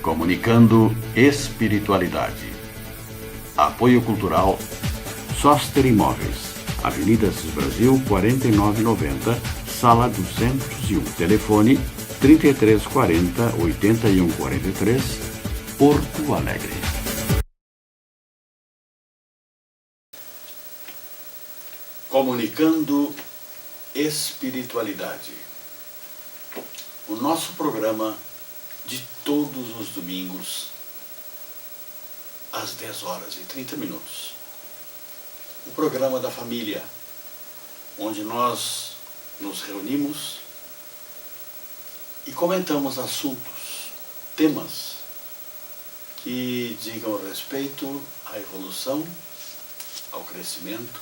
Comunicando espiritualidade. Apoio Cultural Soster Imóveis, Avenida Assis Brasil, 4990, Sala 201. Telefone 3340 8143, Porto Alegre. Comunicando espiritualidade. O nosso programa de todos os domingos, às 10 horas e 30 minutos. O programa da família, onde nós nos reunimos e comentamos assuntos, temas que digam respeito à evolução, ao crescimento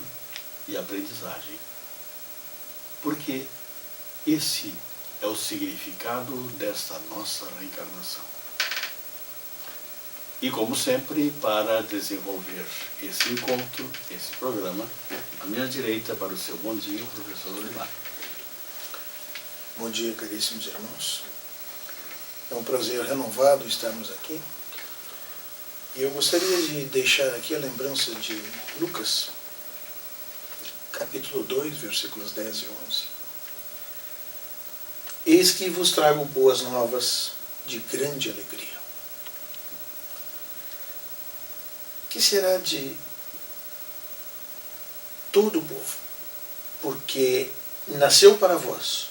e à aprendizagem. Porque esse é o significado desta nossa reencarnação. E como sempre, para desenvolver esse encontro, esse programa, à minha direita, para o seu bom dia, o professor Olimar. Bom dia, caríssimos irmãos. É um prazer renovado estarmos aqui. E eu gostaria de deixar aqui a lembrança de Lucas, capítulo 2, versículos 10 e 11. Eis que vos trago boas novas de grande alegria. Que será de todo o povo, porque nasceu para vós,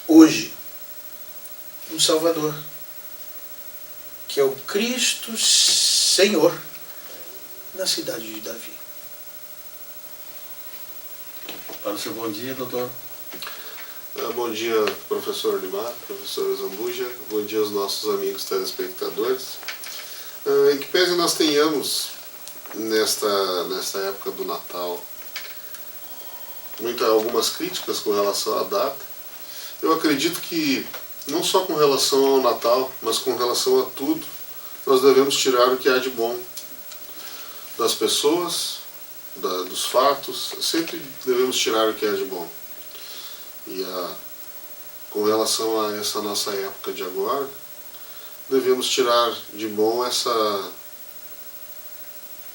hoje, um Salvador, que é o Cristo Senhor, na cidade de Davi. Para o seu bom dia, doutor. Bom dia, professor Olimar, professor Zambuja, bom dia aos nossos amigos telespectadores. Em que pese nós tenhamos, nesta época do Natal, algumas críticas com relação à data, eu acredito que, não só com relação ao Natal, mas com relação a tudo, nós devemos tirar o que há de bom das pessoas, dos fatos, sempre devemos tirar o que há de bom. E com relação a essa nossa época de agora, devemos tirar de bom essa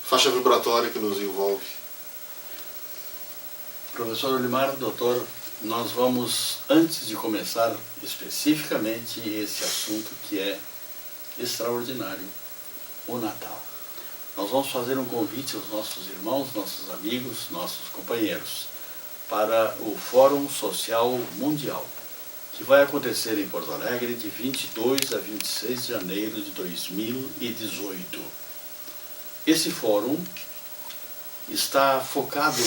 faixa vibratória que nos envolve. Professor Olimar, doutor, nós vamos, antes de começar especificamente esse assunto que é extraordinário, o Natal, nós vamos fazer um convite aos nossos irmãos, nossos amigos, nossos companheiros, para o Fórum Social Mundial, que vai acontecer em Porto Alegre de 22 a 26 de janeiro de 2018. Esse fórum está focado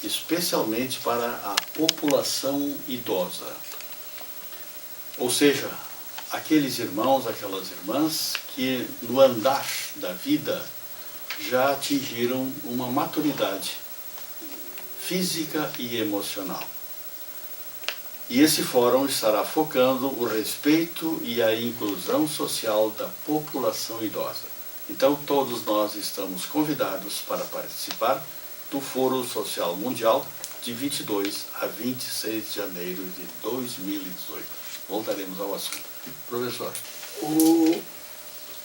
especialmente para a população idosa, ou seja, aqueles irmãos, aquelas irmãs que no andar da vida já atingiram uma maturidade física e emocional. E esse fórum estará focando o respeito e a inclusão social da população idosa. Então todos nós estamos convidados para participar do Fórum Social Mundial de 22 a 26 de janeiro de 2018. Voltaremos ao assunto. Professor. O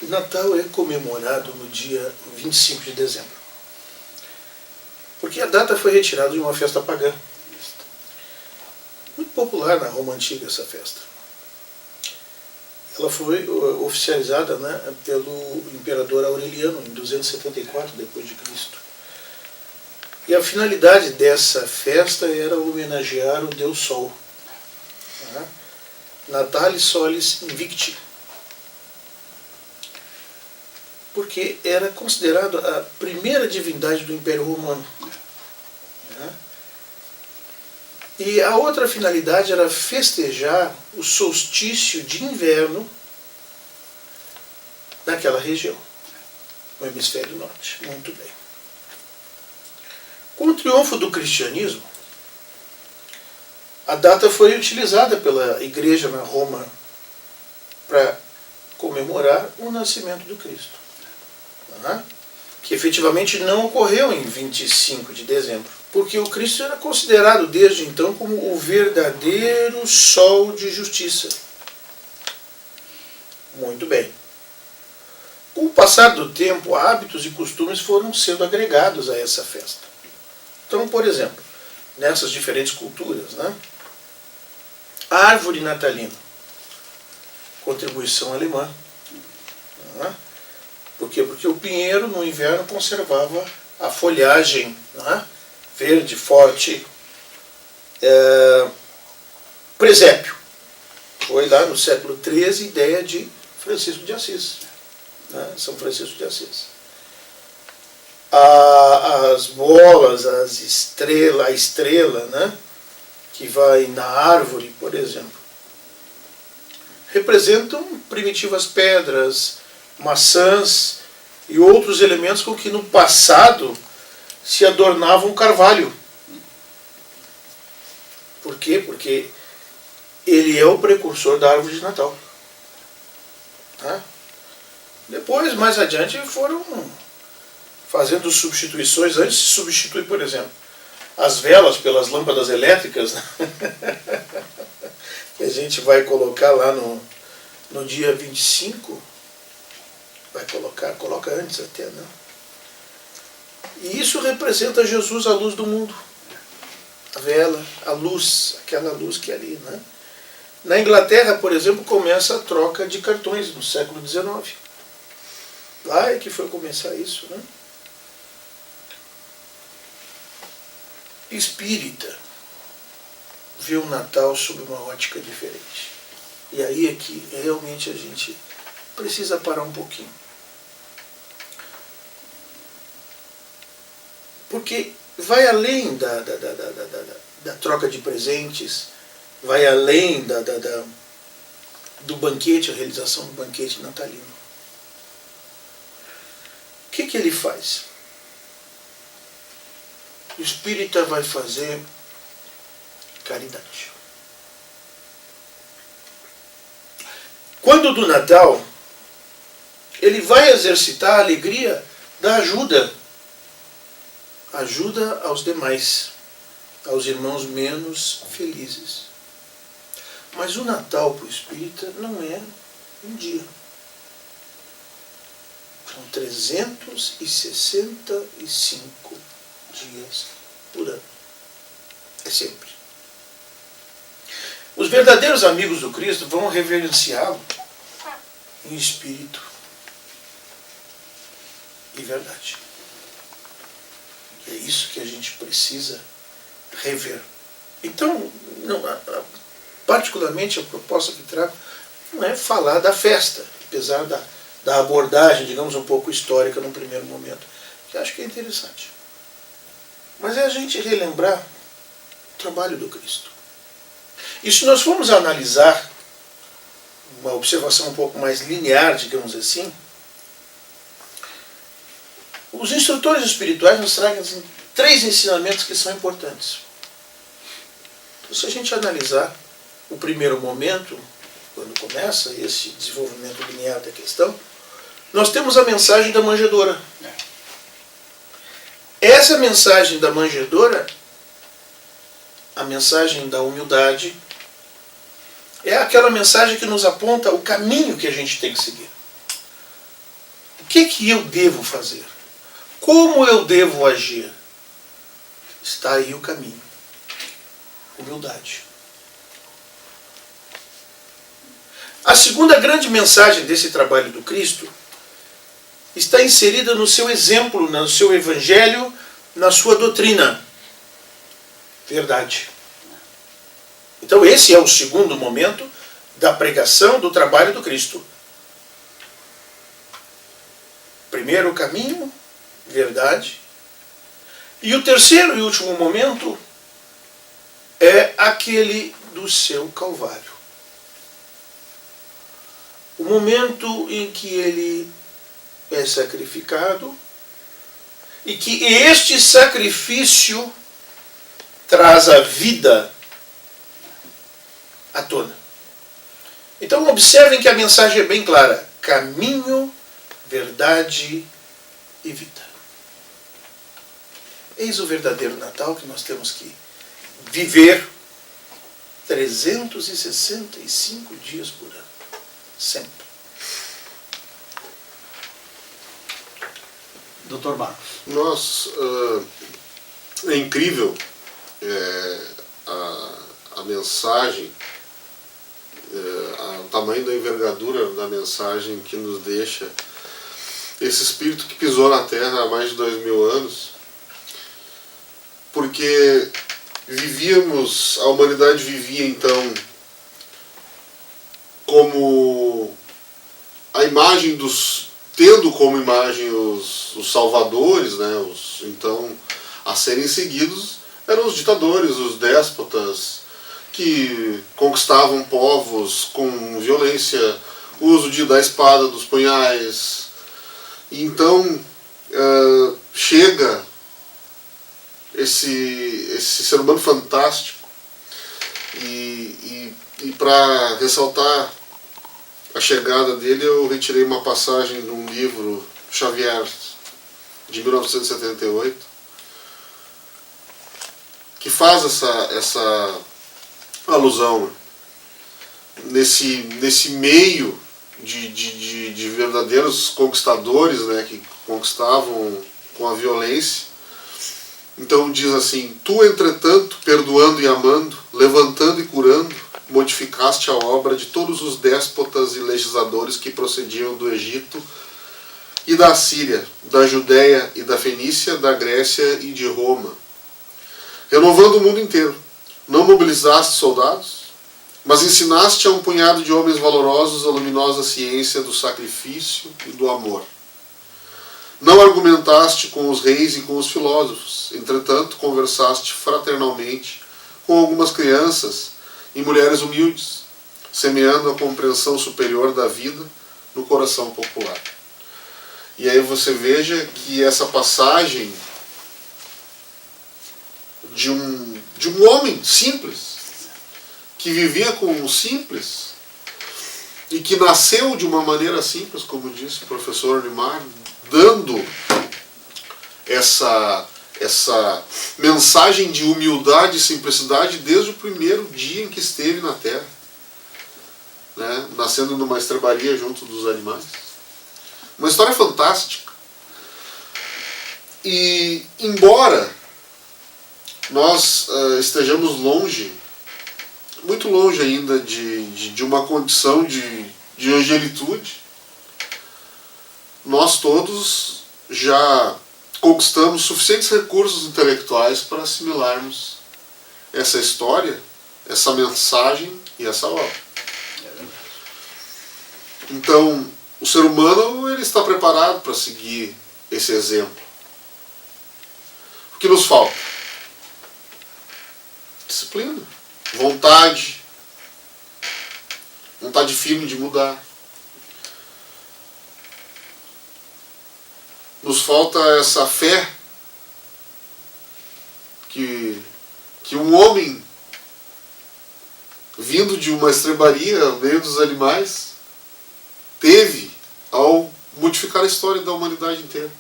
Natal é comemorado no dia 25 de dezembro. Porque a data foi retirada de uma festa pagã. Muito popular na Roma Antiga essa festa. Ela foi oficializada, pelo imperador Aureliano em 274 depois de Cristo. E a finalidade dessa festa era homenagear o deus Sol. Natalis Solis Invicti. Porque era considerado a primeira divindade do Império Romano. E a outra finalidade era festejar o solstício de inverno naquela região, no hemisfério norte. Muito bem. Com o triunfo do cristianismo, a data foi utilizada pela igreja na Roma para comemorar o nascimento do Cristo, que efetivamente não ocorreu em 25 de dezembro, porque o Cristo era considerado desde então como o verdadeiro sol de justiça. Muito bem. passar do tempo, hábitos e costumes foram sendo agregados a essa festa. Então, por exemplo, nessas diferentes culturas, né? A árvore natalina, contribuição alemã. Né? Por quê? Porque o pinheiro no inverno conservava a folhagem, né? Verde, forte. Presépio. Foi lá no século XIII ideia de Francisco de Assis. Né? São Francisco de Assis. As bolas, a estrela, né? Que vai na árvore, por exemplo, representam primitivas pedras, maçãs e outros elementos com que no passado se adornava um carvalho. Por quê? Porque ele é o precursor da árvore de Natal. Tá? Depois, mais adiante, foram fazendo substituições. Antes se substitui, por exemplo, as velas pelas lâmpadas elétricas, né? Que a gente vai colocar lá no dia 25. Vai coloca antes até, né? E isso representa Jesus, a luz do mundo. A vela, a luz, aquela luz que é ali, né? Na Inglaterra, por exemplo, começa a troca de cartões no século XIX. Lá é que foi começar isso, né? Espírita vê o Natal sob uma ótica diferente. E aí é que realmente a gente precisa parar um pouquinho. Porque vai além da troca de presentes, vai além do banquete, a realização do banquete natalino. O que ele faz? O espírita vai fazer caridade. Quando do Natal, ele vai exercitar a alegria da ajuda. Ajuda aos demais, aos irmãos menos felizes. Mas o Natal para o espírita não é um dia. São 365 dias por ano. É sempre. Os verdadeiros amigos do Cristo vão reverenciá-lo em espírito e verdade. É isso que a gente precisa rever. Então, particularmente a proposta que trago não é falar da festa, apesar da abordagem, digamos, um pouco histórica no primeiro momento, que acho que é interessante. Mas é a gente relembrar o trabalho do Cristo. E se nós formos analisar uma observação um pouco mais linear, digamos assim, os instrutores espirituais nos trazem 3 ensinamentos que são importantes. Então, se a gente analisar o primeiro momento, quando começa esse desenvolvimento linear da questão, nós temos a mensagem da manjedoura. Essa mensagem da manjedoura, a mensagem da humildade, é aquela mensagem que nos aponta o caminho que a gente tem que seguir. O que eu devo fazer? Como eu devo agir? Está aí o caminho. Humildade. A segunda grande mensagem desse trabalho do Cristo está inserida no seu exemplo, no seu evangelho, na sua doutrina. Verdade. Então esse é o segundo momento da pregação do trabalho do Cristo. Primeiro o caminho, verdade. E o terceiro e último momento é aquele do seu Calvário. O momento em que ele é sacrificado e que este sacrifício traz a vida à tona. Então observem que a mensagem é bem clara. Caminho, verdade e vida. Eis o verdadeiro Natal que nós temos que viver 365 dias por ano. Sempre. Dr. Marcos. É incrível a mensagem, o tamanho da envergadura da mensagem que nos deixa esse espírito que pisou na Terra há mais de 2000 anos, porque a humanidade vivia então como a imagem tendo como imagem os salvadores, né, então a serem seguidos eram os ditadores, os déspotas, que conquistavam povos com violência, o uso da espada, dos punhais. Então chega esse ser humano fantástico, e para ressaltar a chegada dele, eu retirei uma passagem de um livro, Xavier, de 1978, que faz essa alusão nesse meio de verdadeiros conquistadores, né, que conquistavam com a violência. Então diz assim: tu, entretanto, perdoando e amando, levantando e curando, modificaste a obra de todos os déspotas e legisladores que procediam do Egito e da Síria, da Judéia e da Fenícia, da Grécia e de Roma, renovando o mundo inteiro. Não mobilizaste soldados, mas ensinaste a um punhado de homens valorosos a luminosa ciência do sacrifício e do amor. Não argumentaste com os reis e com os filósofos, entretanto conversaste fraternalmente com algumas crianças e mulheres humildes, semeando a compreensão superior da vida no coração popular. E aí você veja que essa passagem de um homem simples, que vivia com o simples, e que nasceu de uma maneira simples, como disse o professor Neymar, dando essa mensagem de humildade e simplicidade desde o primeiro dia em que esteve na Terra, né? Nascendo numa estrebaria junto dos animais. Uma história fantástica. E embora nós estejamos longe, muito longe ainda de uma condição de angelitude, nós todos já conquistamos suficientes recursos intelectuais para assimilarmos essa história, essa mensagem e essa obra. Então, o ser humano, ele está preparado para seguir esse exemplo. O que nos falta? Disciplina, vontade firme de mudar. Nos falta essa fé que um homem vindo de uma estrebaria no meio dos animais teve ao modificar a história da humanidade inteira.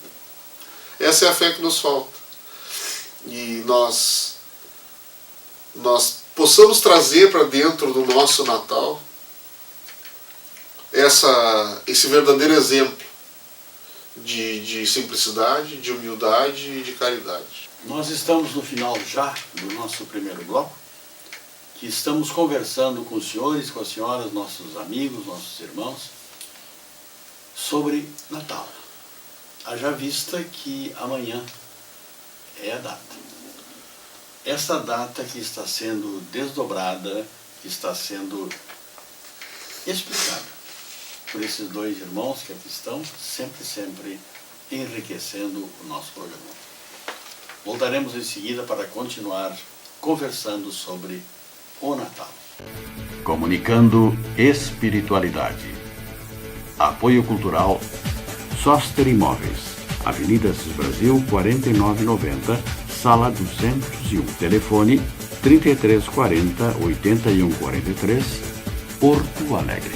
Essa é a fé que nos falta. E nós possamos trazer para dentro do nosso Natal esse verdadeiro exemplo de simplicidade, de humildade e de caridade. Nós estamos no final já do nosso primeiro bloco, que estamos conversando com os senhores, com as senhoras, nossos amigos, nossos irmãos, sobre Natal. Haja vista que amanhã é a data. Essa data que está sendo desdobrada, que está sendo explicada por esses dois irmãos que aqui estão, sempre enriquecendo o nosso programa. Voltaremos em seguida para continuar conversando sobre o Natal. Comunicando espiritualidade. Apoio cultural Soster Imóveis, Avenida Assis Brasil, 4990, Sala 201. Telefone 3340-8143, Porto Alegre.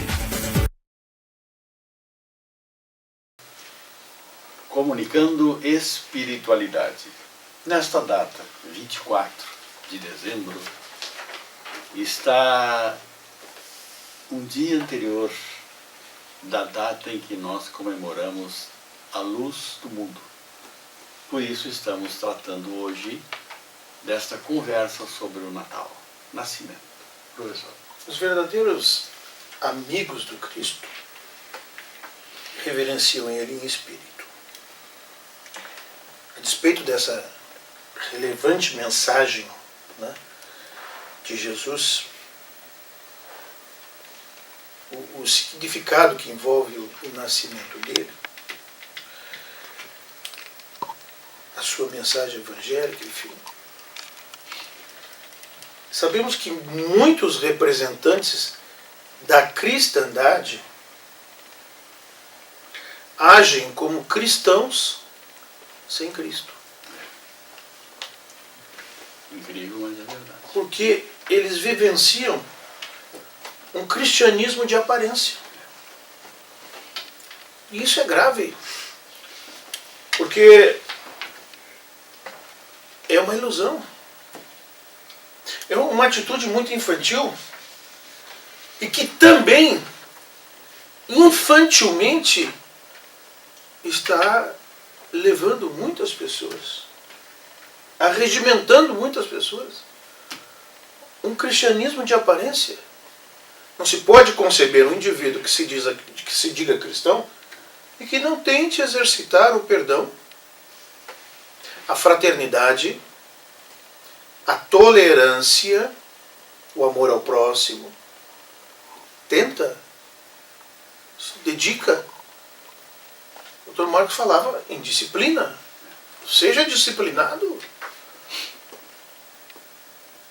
Comunicando espiritualidade. Nesta data, 24 de dezembro, está um dia anterior da data em que nós comemoramos a luz do mundo, Por isso estamos tratando hoje desta conversa sobre o Natal, nascimento. Professor. Os verdadeiros amigos do Cristo reverenciam Ele em espírito. A despeito dessa relevante mensagem, né, de Jesus, o significado que envolve o nascimento dele, a sua mensagem evangélica, enfim. Sabemos que muitos representantes da cristandade agem como cristãos sem Cristo. Incrível, mas é verdade. Porque eles vivenciam um cristianismo de aparência. E isso é grave. Porque é uma ilusão. É uma atitude muito infantil e que também infantilmente está levando muitas pessoas, arregimentando muitas pessoas. Um cristianismo de aparência. Não se pode conceber um indivíduo que se diga cristão e que não tente exercitar o perdão, a fraternidade, a tolerância, o amor ao próximo. Tenta, se dedica. O Dr. Marcos falava em disciplina. Seja disciplinado.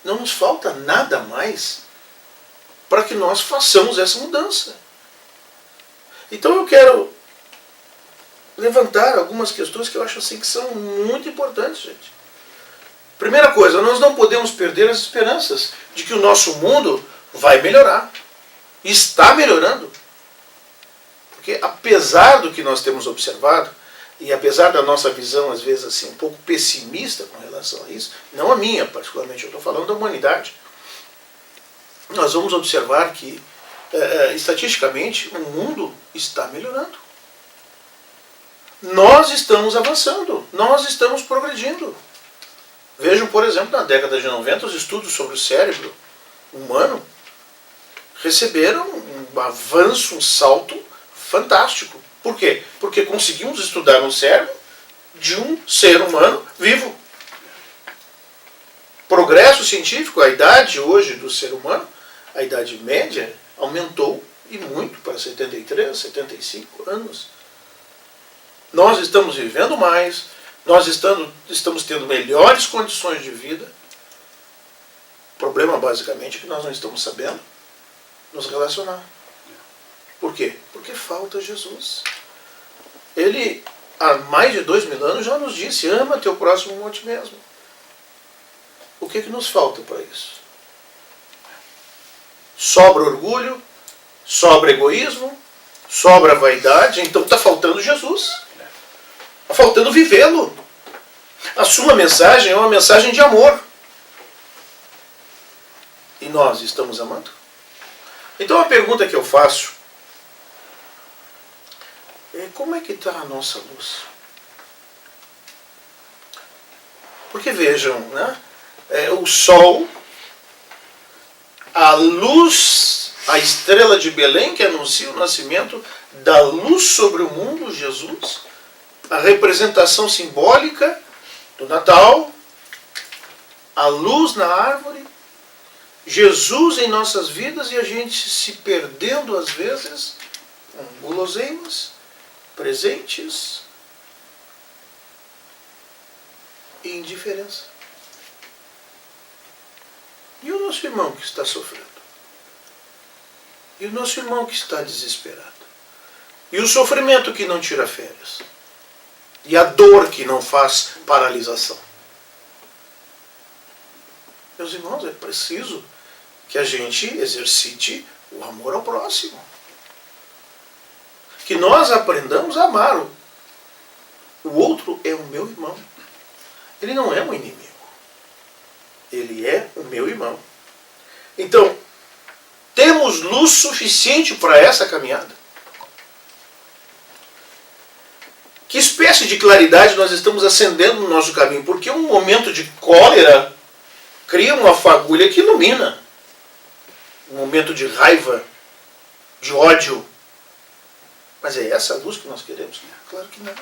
Não nos falta nada mais para que nós façamos essa mudança. Então eu quero levantar algumas questões que eu acho assim que são muito importantes, gente. Primeira coisa, nós não podemos perder as esperanças de que o nosso mundo vai melhorar. Está melhorando. Porque apesar do que nós temos observado, e apesar da nossa visão às vezes assim um pouco pessimista com relação a isso, não a minha particularmente, eu estou falando da humanidade, nós vamos observar que estatisticamente o mundo está melhorando. Nós estamos avançando, nós estamos progredindo. Vejam, por exemplo, na década de 90, os estudos sobre o cérebro humano receberam um avanço, um salto fantástico. Por quê? Porque conseguimos estudar um cérebro de um ser humano vivo. Progresso científico, a idade hoje do ser humano, a idade média, aumentou e muito para 73, 75 anos. Nós estamos vivendo mais, nós estamos tendo melhores condições de vida. O problema, basicamente, é que nós não estamos sabendo nos relacionar. Por quê? Porque falta Jesus. Ele, há mais de 2000 anos, já nos disse: ama teu próximo como a ti mesmo. O que nos falta para isso? Sobra orgulho, sobra egoísmo, sobra vaidade, então está faltando Jesus. Está faltando vivê-lo. A sua mensagem é uma mensagem de amor. E nós estamos amando? Então a pergunta que eu faço é: como é que está a nossa luz? Porque vejam, né? O sol, a luz, a estrela de Belém que anuncia o nascimento da luz sobre o mundo, Jesus, a representação simbólica do Natal, a luz na árvore, Jesus em nossas vidas e a gente se perdendo às vezes com guloseimas, presentes e indiferença. E o nosso irmão que está sofrendo? E o nosso irmão que está desesperado? E o sofrimento que não tira férias? E a dor que não faz paralisação? Meus irmãos, é preciso que a gente exercite o amor ao próximo. Que nós aprendamos a amar. O outro é o meu irmão. Ele não é um inimigo. Ele é o meu irmão. Então, temos luz suficiente para essa caminhada? Que espécie de claridade nós estamos acendendo no nosso caminho? Porque um momento de cólera cria uma fagulha que ilumina. Um momento de raiva, de ódio. Mas é essa a luz que nós queremos? Claro que não.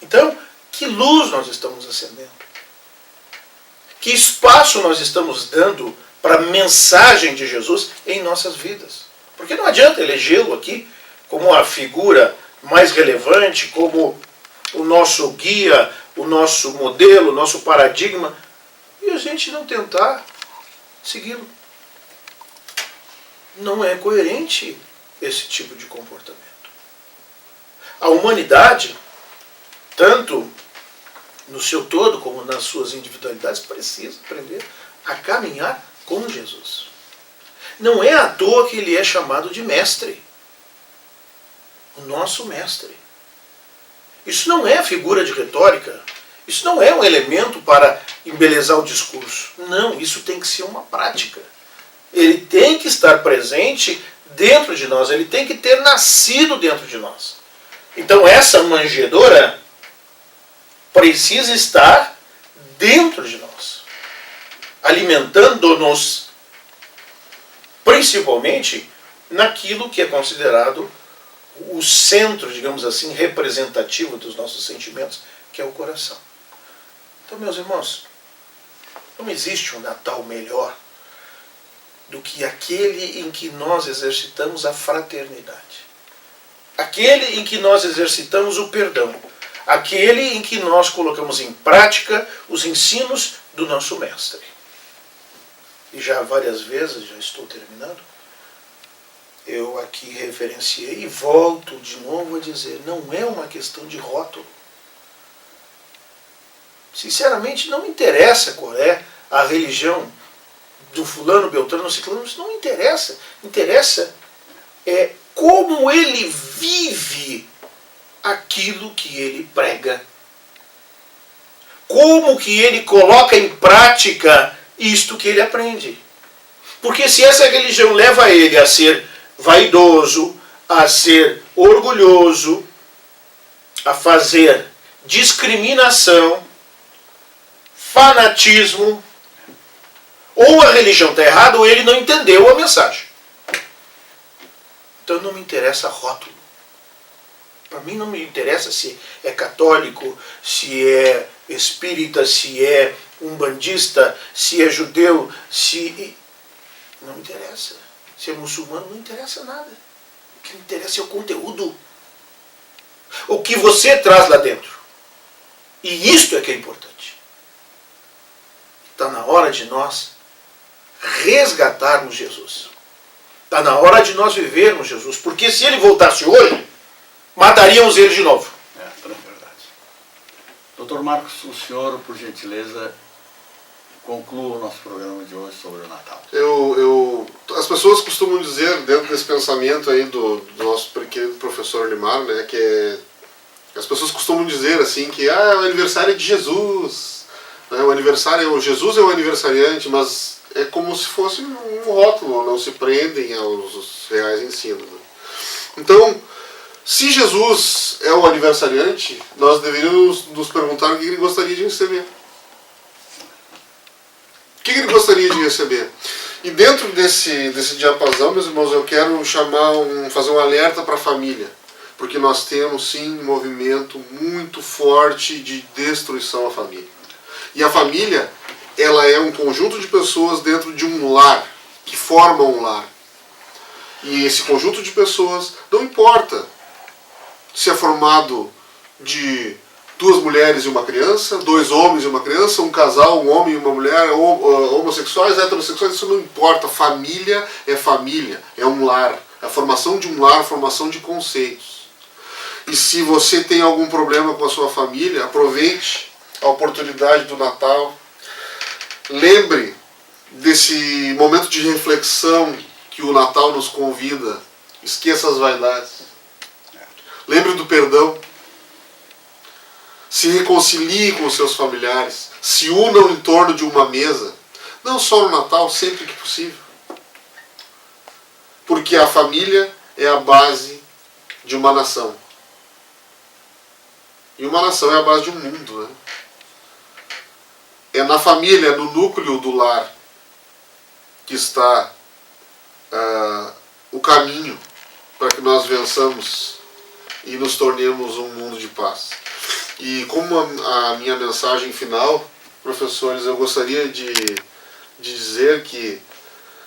Então, que luz nós estamos acendendo? Que espaço nós estamos dando para a mensagem de Jesus em nossas vidas? Porque não adianta elegê-lo aqui como a figura mais relevante, como o nosso guia, o nosso modelo, o nosso paradigma, e a gente não tentar segui-lo. Não é coerente esse tipo de comportamento. A humanidade, tanto no seu todo como nas suas individualidades, precisa aprender a caminhar com Jesus. Não é à toa que ele é chamado de mestre. O nosso mestre. Isso não é figura de retórica. Isso não é um elemento para embelezar o discurso. Não, isso tem que ser uma prática. Ele tem que estar presente dentro de nós. Ele tem que ter nascido dentro de nós. Então essa manjedoura precisa estar dentro de nós, alimentando-nos principalmente naquilo que é considerado o centro, digamos assim, representativo dos nossos sentimentos, que é o coração. Então, meus irmãos, não existe um Natal melhor do que aquele em que nós exercitamos a fraternidade. Aquele em que nós exercitamos o perdão. Aquele em que nós colocamos em prática os ensinos do nosso mestre. E já várias vezes, já estou terminando, eu aqui referenciei e volto de novo a dizer, não é uma questão de rótulo. Sinceramente, não me interessa qual é a religião do fulano, beltrano, ciclano, isso não me interessa. Interessa é como ele vive aquilo que ele prega. Como que ele coloca em prática isto que ele aprende. Porque se essa religião leva ele a ser vaidoso, a ser orgulhoso, a fazer discriminação, fanatismo, ou a religião está errada ou ele não entendeu a mensagem. Então não me interessa rótulo. Para mim não me interessa se é católico, se é espírita, se é umbandista, se é judeu, se... Não me interessa. Se é muçulmano, não interessa nada. O que me interessa é o conteúdo. O que você traz lá dentro. E isto é que é importante. Está na hora de nós resgatarmos Jesus. Está na hora de nós vivermos Jesus. Porque se ele voltasse hoje, mataríamos ele de novo. É verdade. Doutor Marcos, o senhor, por gentileza, conclua o nosso programa de hoje sobre o Natal. As pessoas costumam dizer, dentro desse pensamento aí do nosso querido professor Limar, né, as pessoas costumam dizer assim que o aniversário é de Jesus, né, Jesus é o aniversariante, mas é como se fosse um rótulo, não se prendem aos reais ensinos. Né? Então, se Jesus é o aniversariante, nós deveríamos nos perguntar o que ele gostaria de receber. O que ele gostaria de receber? E dentro desse diapasão, meus irmãos, eu quero fazer um alerta para a família. Porque nós temos, sim, um movimento muito forte de destruição à família. E a família, ela é um conjunto de pessoas dentro de um lar, que formam um lar. E esse conjunto de pessoas, não importa se é formado de 2 mulheres e uma criança, 2 homens e uma criança, um casal, um homem e uma mulher, homossexuais, heterossexuais, isso não importa. Família, é um lar. A formação de um lar, a formação de conceitos. E se você tem algum problema com a sua família, aproveite a oportunidade do Natal. Lembre desse momento de reflexão que o Natal nos convida. Esqueça as vaidades. Lembre do perdão. Se reconcilie com os seus familiares, se unam em torno de uma mesa, não só no Natal, sempre que possível. Porque a família é a base de uma nação. E uma nação é a base de um mundo, né? É na família, é no núcleo do lar que está o caminho para que nós vençamos e nos tornemos um mundo de paz. E como a minha mensagem final, professores, eu gostaria de dizer que,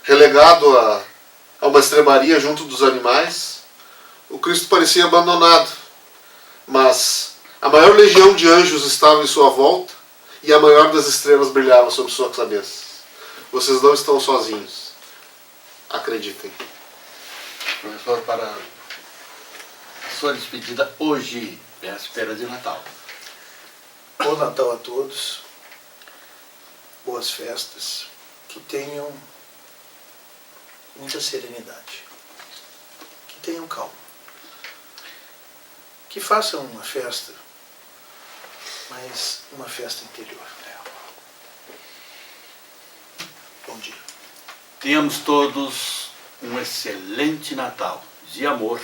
relegado a uma estrebaria junto dos animais, o Cristo parecia abandonado, mas a maior legião de anjos estava em sua volta e a maior das estrelas brilhava sobre sua cabeça. Vocês não estão sozinhos. Acreditem. Professor, para a sua despedida hoje, véspera de Natal. Bom Natal a todos. Boas festas. Que tenham muita serenidade. Que tenham calma. Que façam uma festa, mas uma festa interior. Bom dia. Tenhamos todos um excelente Natal, de amor,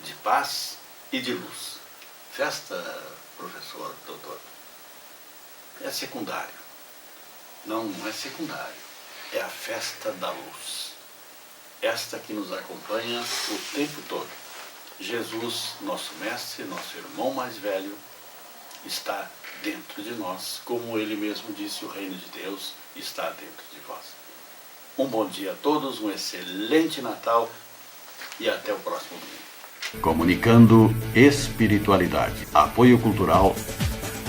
de paz e de luz. Festa, professor, doutor, é secundário. Não é secundário, é a festa da luz. Esta que nos acompanha o tempo todo. Jesus, nosso mestre, nosso irmão mais velho, está dentro de nós, como ele mesmo disse, o reino de Deus está dentro de vós. Um bom dia a todos, um excelente Natal e até o próximo domingo. Comunicando espiritualidade. Apoio cultural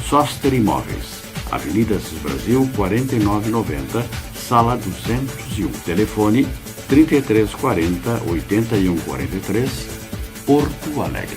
Soster Imóveis. Avenida Assis Brasil, 4990, sala 201. Telefone 3340-8143, Porto Alegre.